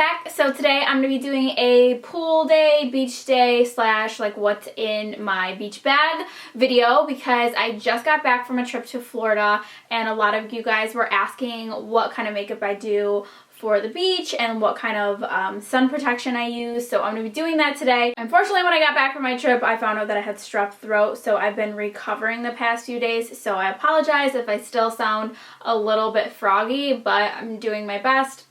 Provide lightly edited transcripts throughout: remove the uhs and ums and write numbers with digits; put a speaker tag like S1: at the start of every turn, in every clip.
S1: back. So today I'm going to be doing a pool day, beach day slash like what's in my beach bag video because I just got back from a trip to Florida and a lot of you guys were asking what kind of makeup I do for the beach and what kind of sun protection I use. So I'm going to be doing that today. Unfortunately, when I got back from my trip, I found out that I had strep throat, so I've been recovering the past few days. So I apologize if I still sound a little bit froggy, but I'm doing my best.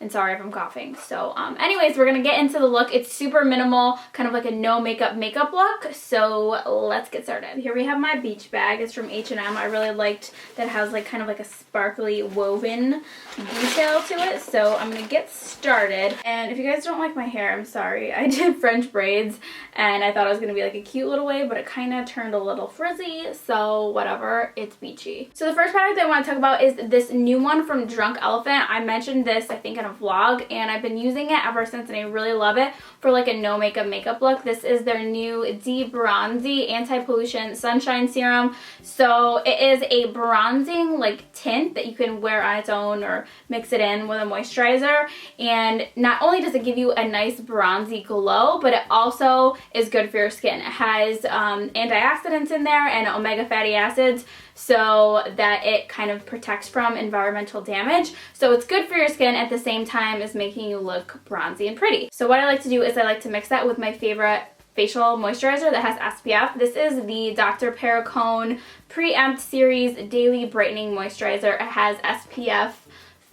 S1: And sorry if I'm coughing. So anyways, we're gonna get into the look. It's super minimal, kind of like a no makeup look. So let's get started. Here we have my beach bag. It's from H&M. I really liked that it has like kind of like a sparkly woven detail to it. So I'm gonna get started. And if you guys don't like my hair, I'm sorry. I did French braids and I thought it was gonna be like a cute little wave, but it kind of turned a little frizzy. So whatever, it's beachy. So the first product I want to talk about is this new one from Drunk Elephant. I mentioned this, I think, in a vlog, and I've been using it ever since and I really love it for like a no makeup look. This is their new BRONZI anti-pollution sunshine serum. So it is a bronzing like tint that you can wear on its own or mix it in with a moisturizer, and not only does it give you a nice bronzy glow, but it also is good for your skin. It has antioxidants in there and omega fatty acids so that it kind of protects from environmental damage. So it's good for your skin at the same time as making you look bronzy and pretty. So what I like to do is I like to mix that with my favorite facial moisturizer that has SPF. This is the Dr. PERRICONE Preempt Series Daily Brightening Moisturizer. It has SPF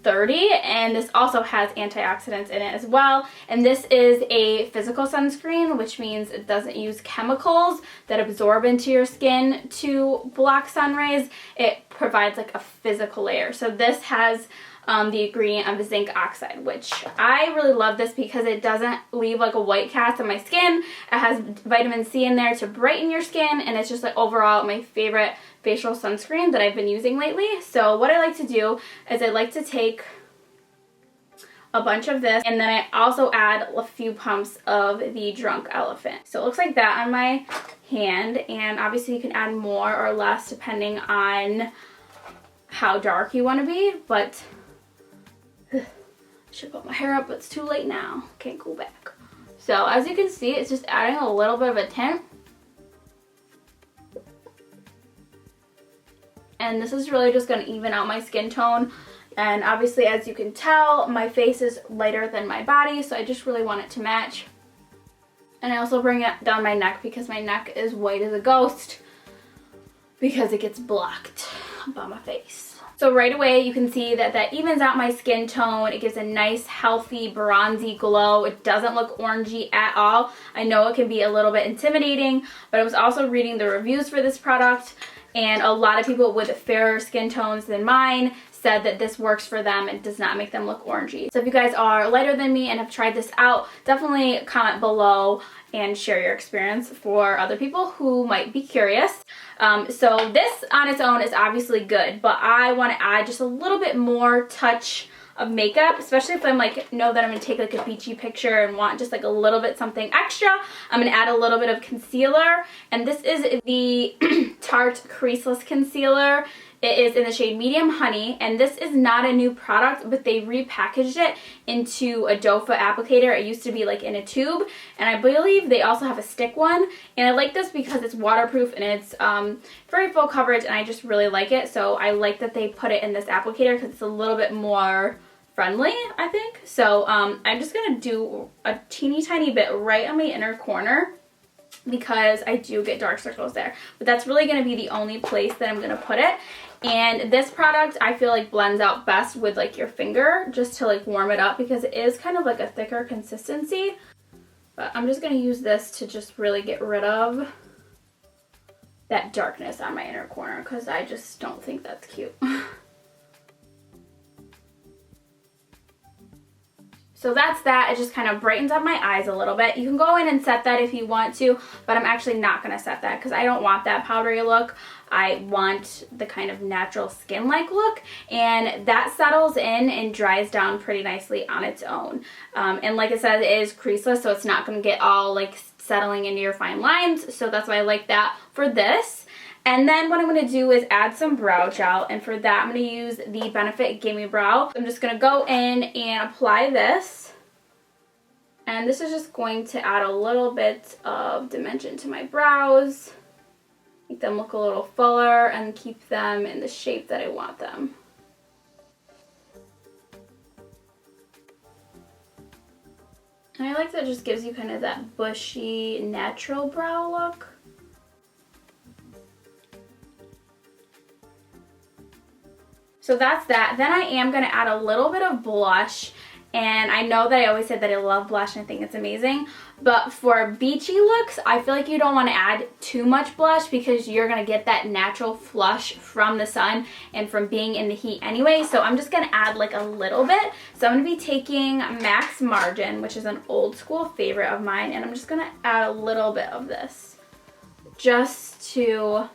S1: 30 and this also has antioxidants in it as well, and this is a physical sunscreen, which means it doesn't use chemicals that absorb into your skin to block sun rays. It provides like a physical layer. So this has the ingredient of zinc oxide, which I really love this because it doesn't leave like a white cast on my skin. It has vitamin C in there to brighten your skin, and it's just like overall my favorite facial sunscreen that I've been using lately. So what I like to do is I like to take a bunch of this, and then I also add a few pumps of the Drunk Elephant. So it looks like that on my hand, and obviously you can add more or less depending on how dark you want to be, but I should put my hair up, but it's too late now. Can't go back. So as you can see, it's just adding a little bit of a tint. And this is really just going to even out my skin tone. And obviously, as you can tell, my face is lighter than my body, so I just really want it to match. And I also bring it down my neck because my neck is white as a ghost because it gets blocked by my face. So right away, you can see that that evens out my skin tone. It gives a nice, healthy, bronzy glow. It doesn't look orangey at all. I know it can be a little bit intimidating, but I was also reading the reviews for this product, and a lot of people with fairer skin tones than mine said that this works for them and does not make them look orangey. So if you guys are lighter than me and have tried this out, definitely comment below and share your experience for other people who might be curious. So this on its own is obviously good, but I want to add just a little bit more touch of makeup, especially if I'm like, know that I'm going to take like a beachy picture and want just like a little bit something extra. I'm going to add a little bit of concealer, and this is the Tarte Creaseless Concealer. It is in the shade Medium Honey, and this is not a new product, but they repackaged it into a doe foot applicator. It used to be like in a tube, and I believe they also have a stick one, and I like this because it's waterproof and it's very full coverage, and I just really like it. So I like that they put it in this applicator because it's a little bit more friendly, I think. So I'm just going to do a teeny tiny bit right on my inner corner because I do get dark circles there, but that's really going to be the only place that I'm going to put it. And this product I feel like blends out best with like your finger, just to like warm it up, because it is kind of like a thicker consistency. But I'm just going to use this to just really get rid of that darkness on my inner corner because I just don't think that's cute. So that's that. It just kind of brightens up my eyes a little bit. You can go in and set that if you want to, but I'm actually not going to set that because I don't want that powdery look. I want the kind of natural skin-like look, and that settles in and dries down pretty nicely on its own. And like I said, it is creaseless, so it's not going to get all like settling into your fine lines, so that's why I like that for this. And then what I'm going to do is add some brow gel, and for that I'm going to use the Benefit Gimme Brow. I'm just going to go in and apply this, and this is just going to add a little bit of dimension to my brows, make them look a little fuller and keep them in the shape that I want them. And I like that it just gives you kind of that bushy, natural brow look. So that's that. Then I am going to add a little bit of blush. And I know that I always said that I love blush and I think it's amazing. But for beachy looks, I feel like you don't want to add too much blush because you're going to get that natural flush from the sun and from being in the heat anyway. So I'm just going to add like a little bit. So I'm going to be taking Max Margin, which is an old school favorite of mine. And I'm just going to add a little bit of this just to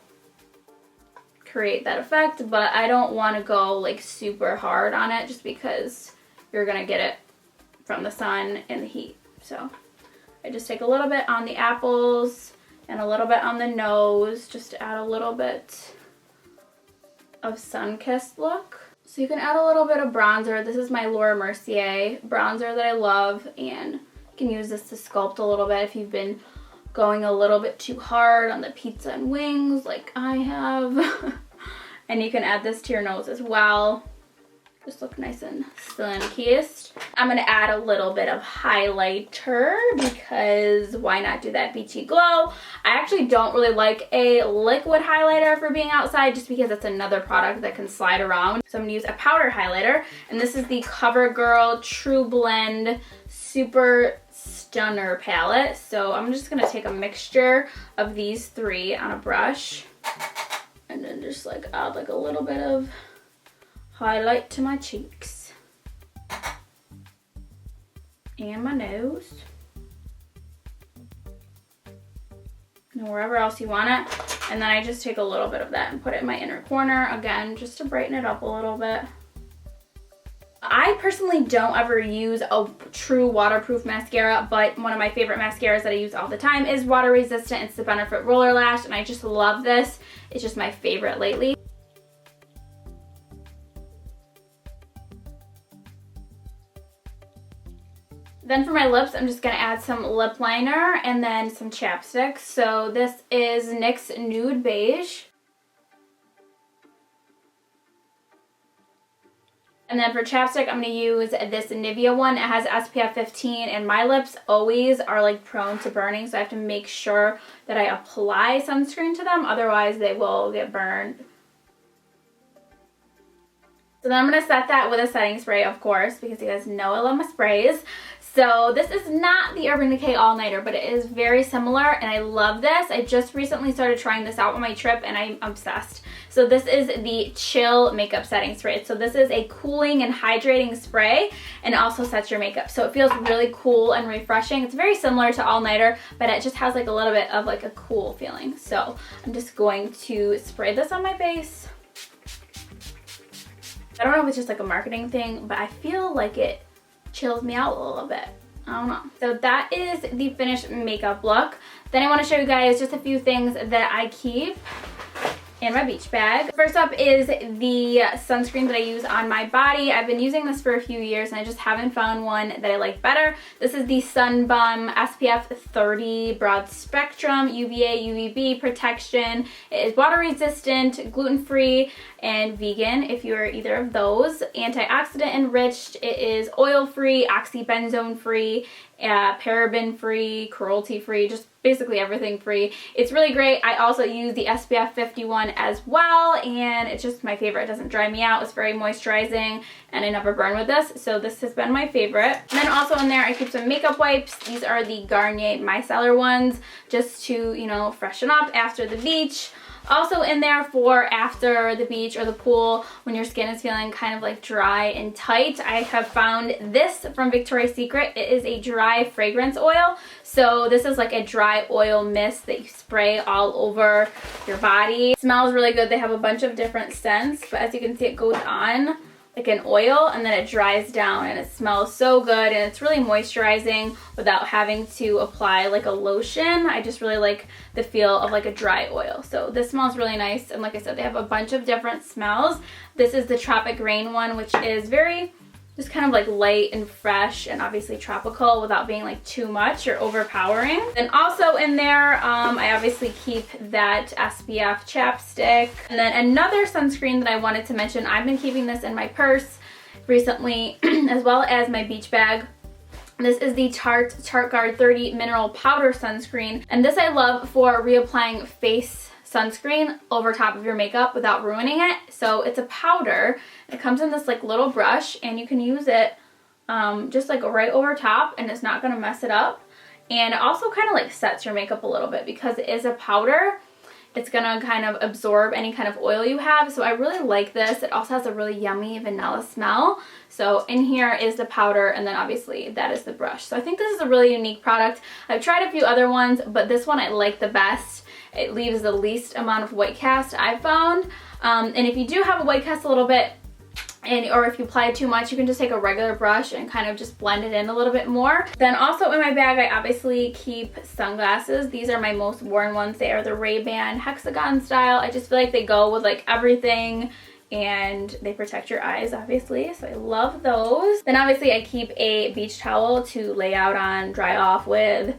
S1: create that effect, but I don't want to go like super hard on it just because you're gonna get it from the sun and the heat. So I just take a little bit on the apples and a little bit on the nose just to add a little bit of sun-kissed look. So you can add a little bit of bronzer. This is my Laura Mercier bronzer that I love, and you can use this to sculpt a little bit if you've been going a little bit too hard on the pizza and wings like I have. And you can add this to your nose as well. Just look nice and sun-kissed. I'm going to add a little bit of highlighter because why not do that beachy glow? I actually don't really like a liquid highlighter for being outside just because it's another product that can slide around. So I'm going to use a powder highlighter, and this is the CoverGirl True Blend Super Stunner palette. So I'm just going to take a mixture of these three on a brush and then just like add like a little bit of highlight to my cheeks and my nose and wherever else you want it. And then I just take a little bit of that and put it in my inner corner again just to brighten it up a little bit. I personally don't ever use a true waterproof mascara, but one of my favorite mascaras that I use all the time is water resistant. It's the Benefit Roller Lash, and I just love this. It's just my favorite lately. Then for my lips, I'm just going to add some lip liner and then some chapstick. So this is NYX Nude Beige. And then for chapstick, I'm going to use this NIVEA one. It has SPF 15, and my lips always are like prone to burning, so I have to make sure that I apply sunscreen to them, otherwise they will get burned. So then I'm going to set that with a setting spray, of course, because you guys know I love my sprays. So this is not the Urban Decay All Nighter, but it is very similar, and I love this. I just recently started trying this out on my trip, and I'm obsessed. So this is the Chill Makeup Setting Spray. So this is a cooling and hydrating spray, and it also sets your makeup. So it feels really cool and refreshing. It's very similar to All Nighter, but it just has like a little bit of like a cool feeling. So I'm just going to spray this on my face. I don't know if it's just like a marketing thing, but I feel like it chills me out a little bit. I don't know. So that is the finished makeup look. Then I want to show you guys just a few things that I keep in my beach bag. First up is the sunscreen that I use on my body. I've been using this for a few years and I just haven't found one that I like better. This is the Sun Bum SPF 30 Broad Spectrum UVA UVB protection. It is water resistant, gluten-free, and vegan if you're either of those. Antioxidant enriched. It is oil-free, oxybenzone-free, paraben-free, cruelty-free, just basically everything free. It's really great. I also use the SPF 51 as well, and it's just my favorite. It doesn't dry me out. It's very moisturizing, and I never burn with this, so this has been my favorite. And then also in there, I keep some makeup wipes. These are the Garnier Micellar ones, just to, you know, freshen up after the beach. Also in there for after the beach or the pool when your skin is feeling kind of like dry and tight, I have found this from Victoria's Secret. It is a dry fragrance oil. So this is like a dry oil mist that you spray all over your body. It smells really good. They have a bunch of different scents, but as you can see, it goes on like an oil, and then it dries down and it smells so good, and it's really moisturizing without having to apply like a lotion. I just really like the feel of like a dry oil. So this smells really nice, and like I said, they have a bunch of different smells. This is the Tropic Rain one, which is very just kind of like light and fresh and obviously tropical without being like too much or overpowering. And also in there, I obviously keep that SPF chapstick. And then another sunscreen that I wanted to mention, I've been keeping this in my purse recently as well as my beach bag. This is the Tarte Guard 30 Mineral Powder Sunscreen. And this I love for reapplying face sunscreen over top of your makeup without ruining it. So it's a powder. It comes in this like little brush, and you can use it just like right over top, and it's not going to mess it up. And it also kind of like sets your makeup a little bit because it is a powder. It's going to kind of absorb any kind of oil you have. So I really like this. It also has a really yummy vanilla smell. So in here is the powder, and then obviously that is the brush. So I think this is a really unique product. I've tried a few other ones, but this one I like the best. It leaves the least amount of white cast I've found. And if you do have a white cast a little bit, or if you apply too much, you can just take a regular brush and kind of just blend it in a little bit more. Then also in my bag, I obviously keep sunglasses. These are my most worn ones. They are the Ray-Ban hexagon style. I just feel like they go with like everything, and they protect your eyes obviously, so I love those. Then obviously I keep a beach towel to lay out on, dry off with,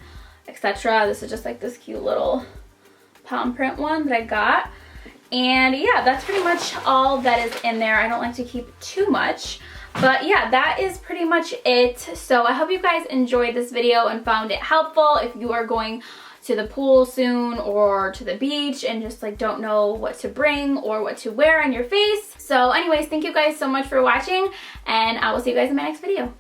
S1: etc. This is just like this cute little palm print one that I got. And yeah, that's pretty much all that is in there. I don't like to keep too much, but yeah, that is pretty much it. So I hope you guys enjoyed this video and found it helpful if you are going to the pool soon or to the beach and just like don't know what to bring or what to wear on your face. So anyways, thank you guys so much for watching, and I will see you guys in my next video.